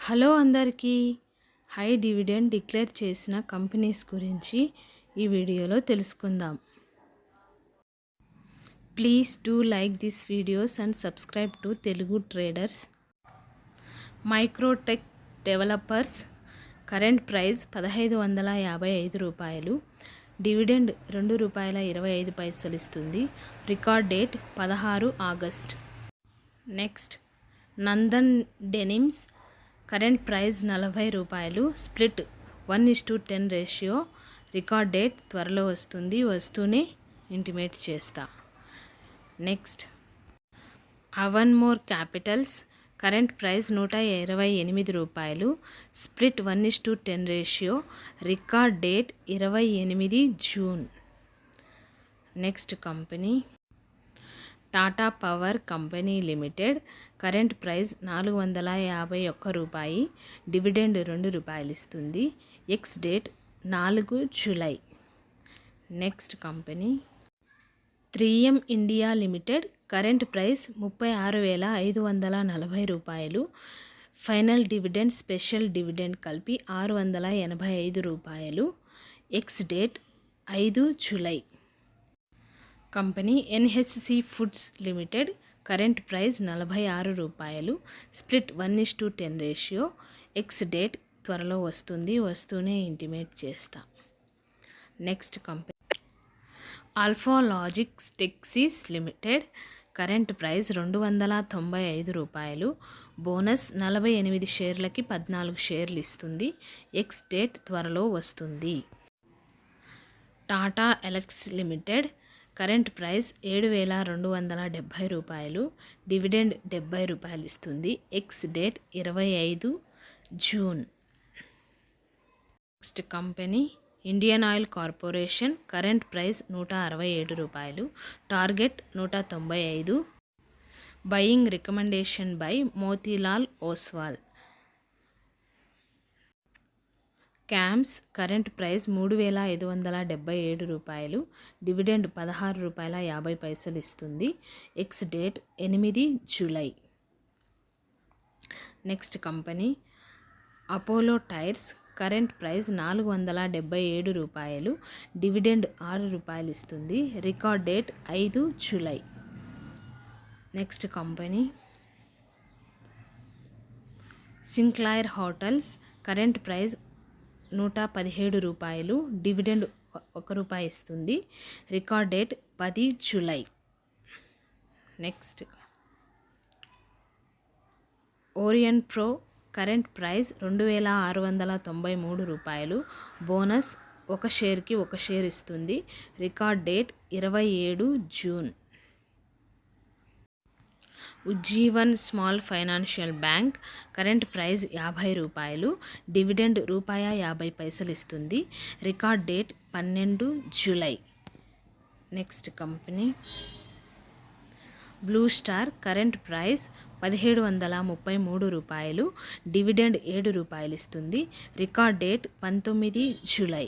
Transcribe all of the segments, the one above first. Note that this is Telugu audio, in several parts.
హలో అందరికీ. హై డివిడెండ్ డిక్లేర్ చేసిన కంపెనీస్ గురించి ఈ వీడియోలో తెలుసుకుందాం. Please do like this videos and subscribe to Telugu traders. Microtech developers current price ₹1555. Dividend ₹2.25 ఇస్తుంది. Record date 16 August. Next, Nandan denims current price ₹40. Split 1:10 ratio. Record date త్వరలో వస్తూనే ఇంటిమేట్ చేస్తా. Next, Avonmore capitals current price ₹128. Split 1:10 ratio. Record date 28 June. Next company Tata power company limited current price ₹451. Dividend ₹2 ఇస్తుంది. Ex date 4 July. Next company 3M India limited current price ₹36,540. Final dividend special dividend కలిపి ₹685. Ex date 5 July. Company NHC foods limited current price ₹46. Split 1:10 ratio. Ex date త్వరలో వస్తూనే ఇంటిమేట్ చేస్తా. Next company Alpha Logics Techsys limited current price ₹295. Bonus 48 షేర్లకి 14 షేర్లు ఇస్తుంది. ఎక్స్ డేట్ త్వరలో వస్తుంది. Tata Elxsi limited current price ₹7,270. Dividend ₹70 ఇస్తుంది. Ex date 25 June. Next company Indian oil corporation current price ₹167. Target 195. Buying recommendation by Motilal Oswal. CAMS current price ₹3,577. Dividend ₹16.50 ఇస్తుంది. Ex date 8 July. Next company Apollo Tyres current price ₹477. Dividend ₹6 ఇస్తుంది. Record date 5 July. Next company Sinclair hotels current price ₹117. Dividend ₹1 ఇస్తుంది. Record date 10 July. Next Orion pro current price ₹2,693. Bonus 1 షేర్కి 1 షేర్ ఇస్తుంది. Record date 27 June. Ujjivan small financial bank current price ₹50. Dividend ₹50 ఇస్తుంది. Record date 12 July. Next company blue star current price ₹1,733. Dividend ₹7 ఇస్తుంది. Record date 19 July.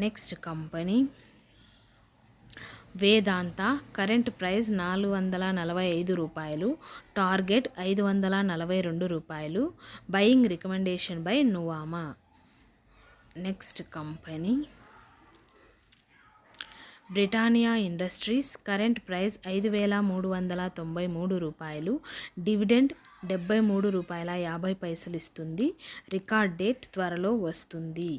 Next company Vedanta current price ₹445. Target ₹542. Buying recommendation by Nuvama. Next company Britannia industries current price ₹5,393. Dividend ₹73.50 ఇస్తుంది. రికార్డ్ డేట్ త్వరలో వస్తుంది.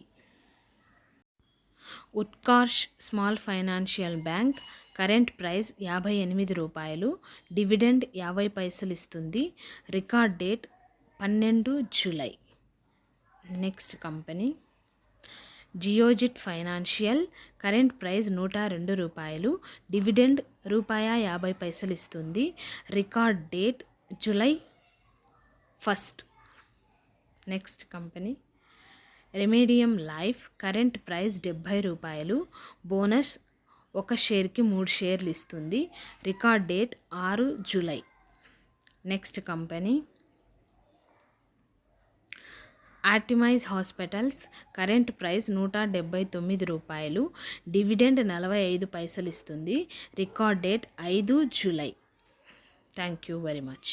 Utkarsh small financial bank current price ₹58. Dividend ₹50 ఇస్తుంది. Record date 12 July. Next company Geojit financial current price ₹102. Dividend ₹50 ఇస్తుంది. Record date July 1. Next company Remedium life current price ₹70. Bonus 1 షేర్కి 3 షేర్లు ఇస్తుంది. Record date 6 July. Next company Artemis hospitals current price ₹179. Dividend 45 ఇస్తుంది. Record date 5 July. Thank you very much.